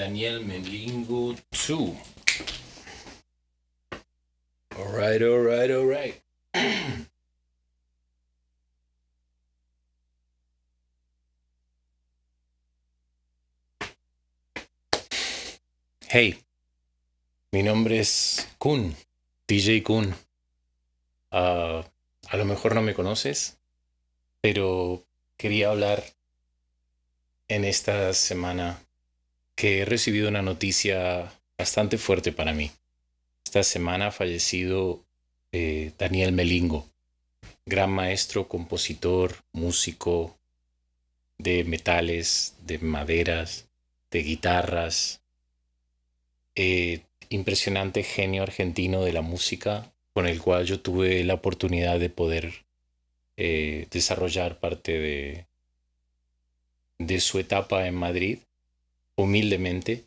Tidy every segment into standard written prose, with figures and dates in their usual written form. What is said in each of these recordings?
Daniel Melingo 2. Alright, alright, alright. Hey, mi nombre es Kun, DJ Kun. A lo mejor no me conoces, pero quería hablar en esta semana que he recibido una noticia bastante fuerte para mí. Esta semana ha fallecido Daniel Melingo, gran maestro, compositor, músico de metales, de maderas, de guitarras, impresionante genio argentino de la música con el cual yo tuve la oportunidad de poder desarrollar parte de su etapa en Madrid, humildemente,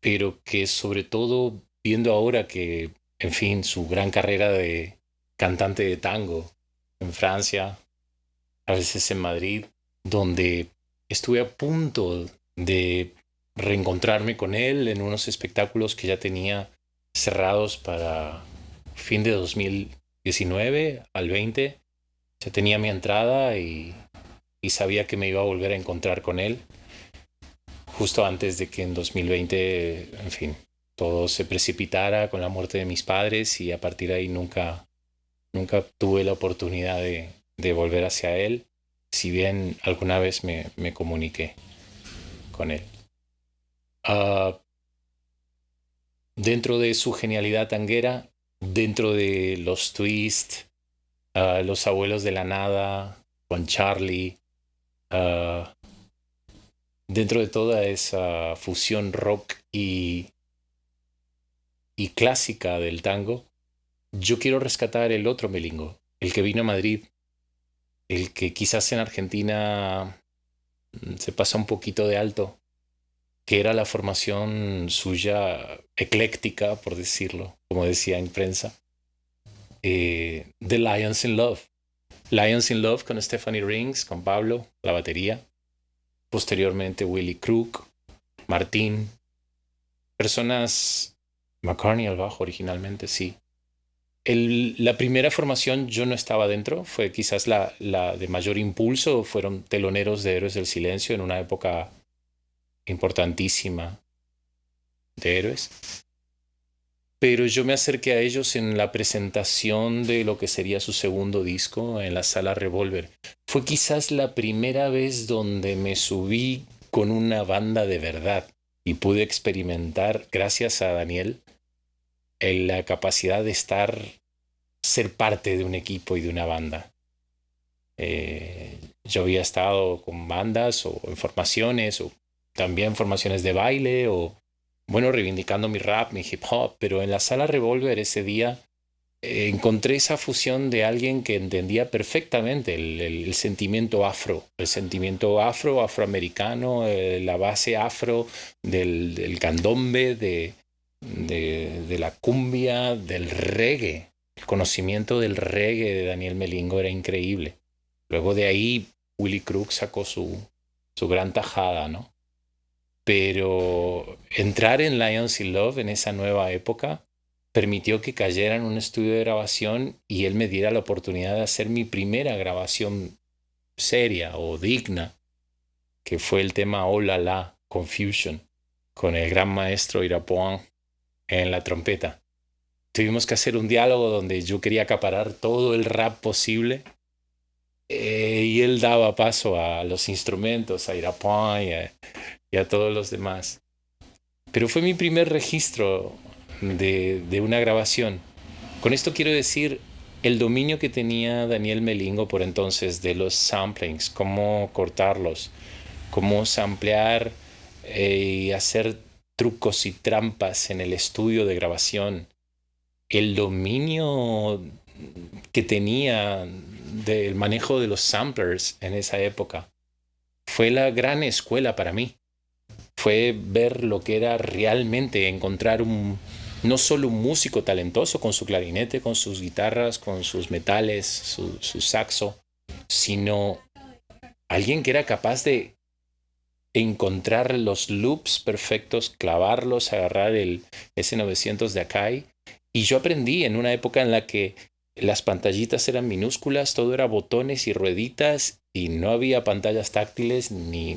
pero que sobre todo viendo ahora que, en fin, su gran carrera de cantante de tango en Francia, a veces en Madrid, donde estuve a punto de reencontrarme con él en unos espectáculos que ya tenía cerrados para fin de 2019 al 20. Ya tenía mi entrada y sabía que me iba a volver a encontrar con él justo antes de que en 2020, en fin, todo se precipitara con la muerte de mis padres y a partir de ahí nunca tuve la oportunidad de volver hacia él, si bien alguna vez me comuniqué con él. Uh, Dentro de su genialidad tanguera, dentro de los twists, los abuelos de la nada, Juan Charlie, uh, dentro de toda esa fusión rock y clásica del tango, yo quiero rescatar el otro Melingo, el que vino a Madrid, el que quizás en Argentina se pasa un poquito de alto, que era la formación suya ecléctica, por decirlo, como decía en prensa, The Lions in Love. Lions in Love con Stephanie Rings, con Pablo, la batería. Posteriormente Willy Crook, Martín. Personas... McCartney al bajo originalmente, sí. La primera formación yo no estaba dentro, fue quizás la de mayor impulso, fueron teloneros de Héroes del Silencio en una época importantísima de Héroes. Pero yo me acerqué a ellos en la presentación de lo que sería su segundo disco en la Sala Revolver. Fue quizás la primera vez donde me subí con una banda de verdad y pude experimentar, gracias a Daniel, en la capacidad de ser parte de un equipo y de una banda. Yo había estado con bandas o en formaciones o también formaciones de baile o, bueno, reivindicando mi rap, mi hip hop, pero en la Sala Revolver ese día encontré esa fusión de alguien que entendía perfectamente el sentimiento afro, el sentimiento afroamericano, la base afro del candombe, de la cumbia, del reggae. El conocimiento del reggae de Daniel Melingo era increíble. Luego de ahí, Willy Crook sacó su gran tajada, ¿no? Pero entrar en Lions in Love en esa nueva época permitió que cayera en un estudio de grabación y él me diera la oportunidad de hacer mi primera grabación seria o digna, que fue el tema Oh La La, Confusion, con el gran maestro Irapuan en la trompeta. Tuvimos que hacer un diálogo donde yo quería acaparar todo el rap posible y él daba paso a los instrumentos, a Irapuan y a todos los demás. Pero fue mi primer registro de una grabación. Con esto quiero decir el dominio que tenía Daniel Melingo por entonces de los samplings, cómo cortarlos, cómo samplear y hacer trucos y trampas en el estudio de grabación. El dominio que tenía del manejo de los samplers en esa época fue la gran escuela para mí. Fue ver lo que era realmente encontrar no solo un músico talentoso con su clarinete, con sus guitarras, con sus metales, su saxo, sino alguien que era capaz de encontrar los loops perfectos, clavarlos, agarrar el S900 de Akai. Y yo aprendí en una época en la que las pantallitas eran minúsculas, todo era botones y rueditas y no había pantallas táctiles ni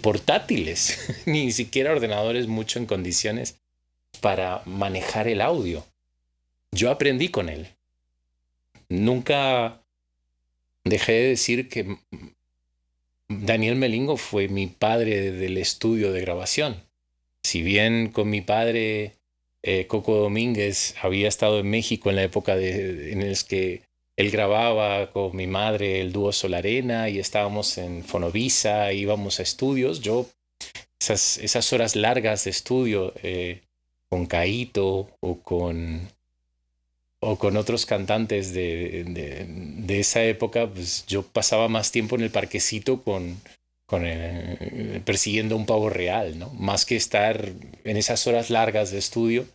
portátiles, ni siquiera ordenadores mucho en condiciones para manejar el audio. Yo aprendí con él. Nunca dejé de decir que Daniel Melingo fue mi padre del estudio de grabación. Si bien con mi padre, Coco Domínguez, había estado en México en la época en la que él grababa con mi madre el dúo Solarena y estábamos en Fonovisa, íbamos a estudios, yo esas horas largas de estudio con Caíto o con otros cantantes de esa época, pues yo pasaba más tiempo en el parquecito persiguiendo un pavo real, ¿no? Más que estar en esas horas largas de estudio,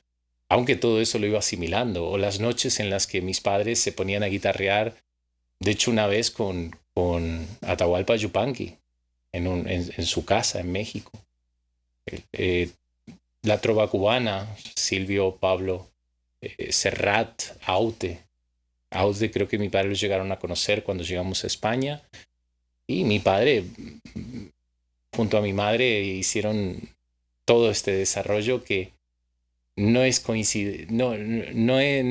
aunque todo eso lo iba asimilando, o las noches en las que mis padres se ponían a guitarrear, de hecho una vez con Atahualpa Yupanqui, en su casa en México. Eh, la trova cubana, Silvio, Pablo, Serrat, Aute. Aute creo que mi padre los llegaron a conocer cuando llegamos a España. Y mi padre, junto a mi madre, hicieron todo este desarrollo que no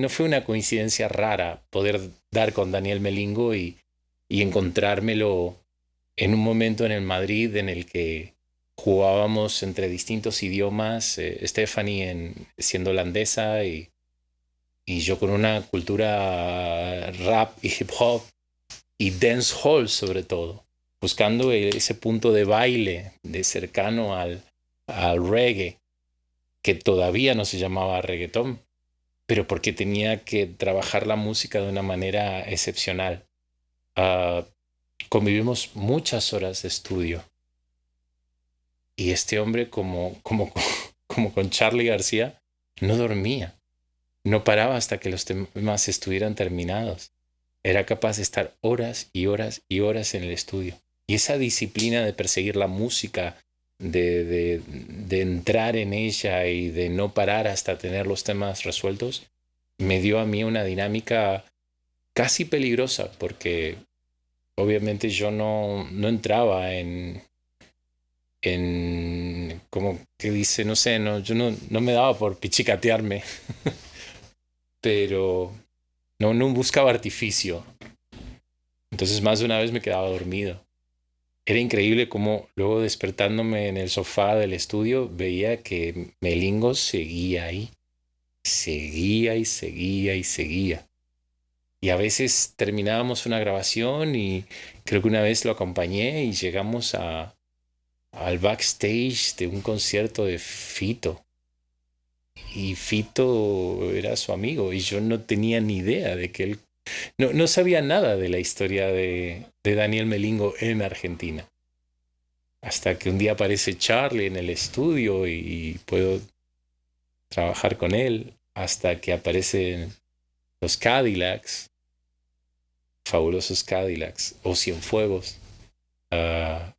fue una coincidencia rara poder dar con Daniel Melingo y encontrármelo en un momento en el Madrid en el que jugábamos entre distintos idiomas, Stephanie siendo holandesa y yo con una cultura rap y hip hop y dancehall sobre todo, buscando ese punto de baile de cercano al reggae, que todavía no se llamaba reggaetón, pero porque tenía que trabajar la música de una manera excepcional. Uh, Convivimos muchas horas de estudio y este hombre como con Charlie García no dormía, no paraba hasta que los temas estuvieran terminados. Era capaz de estar horas y horas y horas en el estudio. Y esa disciplina de perseguir la música, de entrar en ella y de no parar hasta tener los temas resueltos, me dio a mí una dinámica casi peligrosa, porque obviamente yo no entraba como que dice, no sé, yo no me daba por pichicatearme, pero no buscaba artificio. Entonces más de una vez me quedaba dormido. Era increíble cómo luego despertándome en el sofá del estudio veía que Melingo seguía ahí. Seguía y seguía y seguía. Y a veces terminábamos una grabación y creo que una vez lo acompañé y llegamos al backstage de un concierto de Fito. Y Fito era su amigo y yo no tenía ni idea de que él... No sabía nada de la historia de Daniel Melingo en Argentina. Hasta que un día aparece Charlie en el estudio y puedo trabajar con él. Hasta que aparecen los Cadillacs, fabulosos Cadillacs o Cienfuegos. Uh,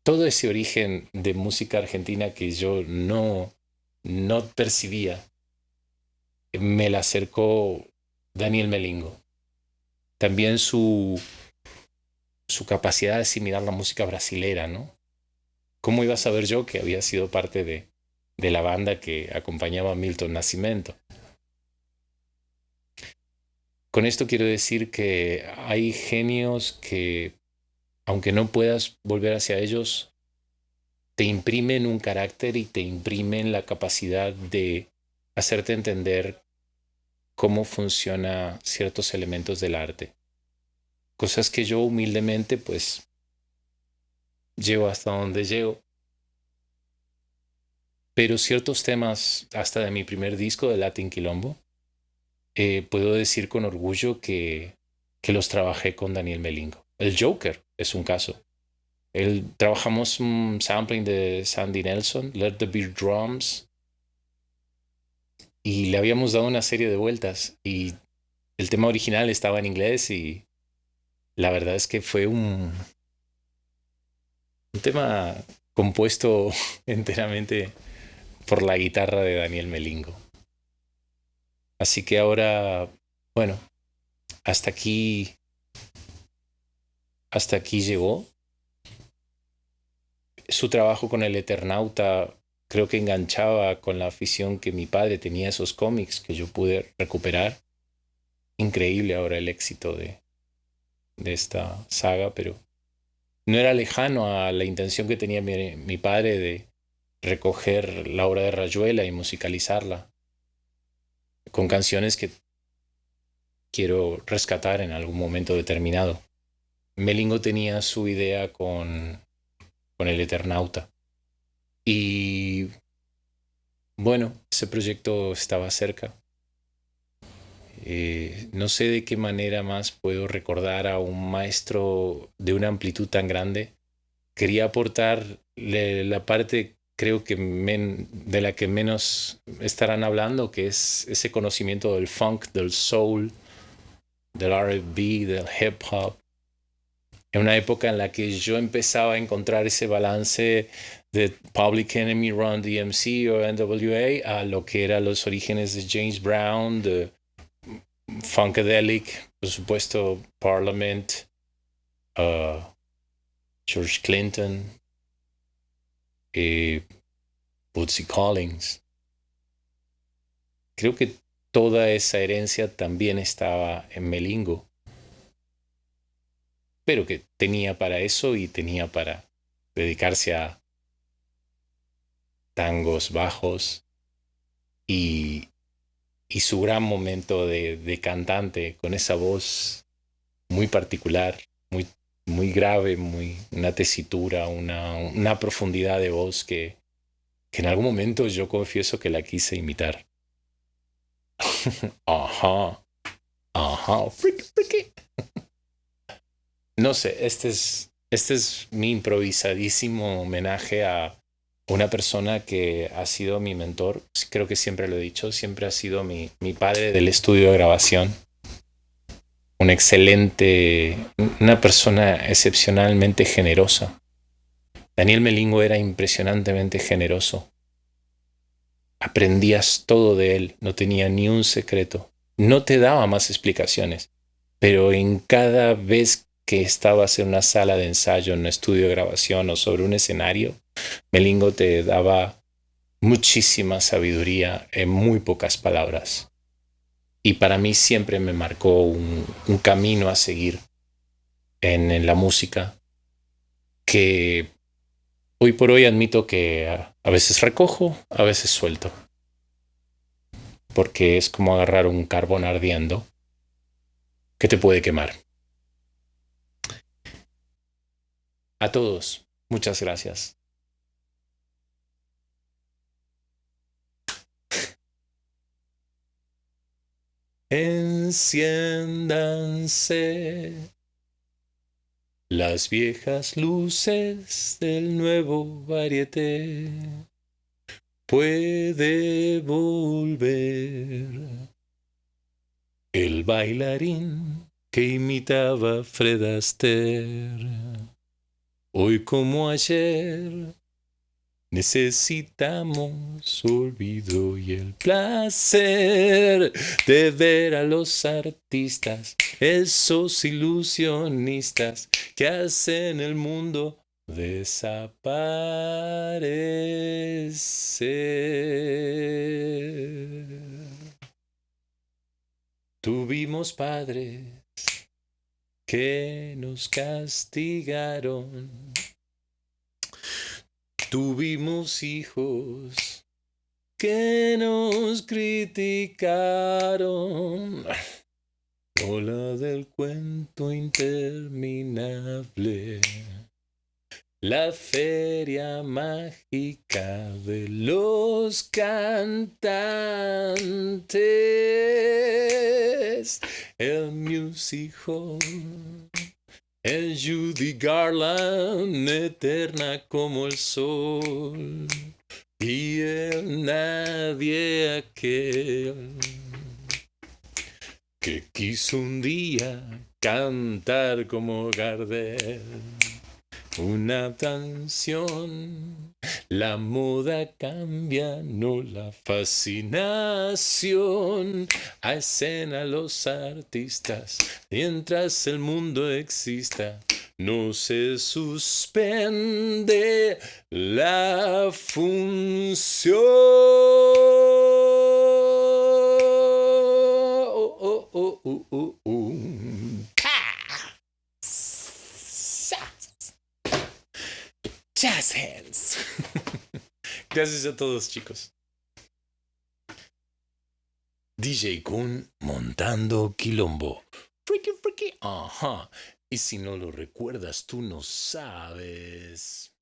Todo ese origen de música argentina que yo no percibía, me la acercó Daniel Melingo. También su capacidad de asimilar la música brasilera, ¿no? ¿Cómo iba a saber yo que había sido parte de la banda que acompañaba a Milton Nascimento? Con esto quiero decir que hay genios que, aunque no puedas volver hacia ellos, te imprimen un carácter y te imprimen la capacidad de hacerte entender cómo funcionan ciertos elementos del arte. Cosas que yo humildemente pues llego hasta donde llego. Pero ciertos temas, hasta de mi primer disco de Latin Quilombo, puedo decir con orgullo que los trabajé con Daniel Melingo. El Joker es un caso. Trabajamos un sampling de Sandy Nelson, Let the Beat Drums, y le habíamos dado una serie de vueltas. Y el tema original estaba en inglés y la verdad es que fue Un tema compuesto enteramente por la guitarra de Daniel Melingo. Así que ahora, bueno, hasta aquí, hasta aquí llegó. Su trabajo con el Eternauta creo que enganchaba con la afición que mi padre tenía a esos cómics que yo pude recuperar. Increíble ahora el éxito de esta saga, pero no era lejano a la intención que tenía mi padre de recoger la obra de Rayuela y musicalizarla con canciones que quiero rescatar en algún momento determinado. Melingo tenía su idea con el Eternauta. Y bueno, ese proyecto estaba cerca. No sé de qué manera más puedo recordar a un maestro de una amplitud tan grande. Quería aportar la parte, creo que de la que menos estarán hablando, que es ese conocimiento del funk, del soul, del R&B, del hip hop. En una época en la que yo empezaba a encontrar ese balance de Public Enemy, Run DMC o NWA a lo que eran los orígenes de James Brown, de Funkadelic, por supuesto Parliament, uh, George Clinton, Bootsy Collins. Creo que toda esa herencia también estaba en Melingo, pero que tenía para eso y tenía para dedicarse a tangos bajos y, y su gran momento de cantante con esa voz muy particular, muy grave, una tesitura, una profundidad de voz que en algún momento yo confieso que la quise imitar. Ajá, ajá, friki, friki. No sé, este es mi improvisadísimo homenaje a una persona que ha sido mi mentor. Creo que siempre lo he dicho, siempre ha sido mi padre del estudio de grabación. Un excelente, una persona excepcionalmente generosa. Daniel Melingo era impresionantemente generoso. Aprendías todo de él, no tenía ni un secreto. No te daba más explicaciones, pero en cada vez que estabas en una sala de ensayo, en un estudio de grabación o sobre un escenario, Melingo te daba muchísima sabiduría en muy pocas palabras. Y para mí siempre me marcó un camino a seguir en la música que hoy por hoy admito que a veces recojo, a veces suelto, porque es como agarrar un carbón ardiendo que te puede quemar. A todos, muchas gracias. Enciéndanse las viejas luces del nuevo varieté. Puede volver el bailarín que imitaba Fred Astaire. Hoy como ayer necesitamos olvido y el placer de ver a los artistas, esos ilusionistas que hacen el mundo desaparecer. Tuvimos padres que nos castigaron. Tuvimos hijos que nos criticaron. Ola del cuento interminable. La feria mágica de los cantantes. El Music Hall. El Judy Garland, eterna como el sol. Y el nadie aquel que quiso un día cantar como Gardel. Una canción, la moda cambia, no la fascinación. A escena los artistas, mientras el mundo exista, no se suspende la función. Oh, oh, oh, Jazz hands. Gracias a todos, chicos. DJ Kun montando quilombo. Freaky, freaky. Ajá. Y si no lo recuerdas, tú no sabes.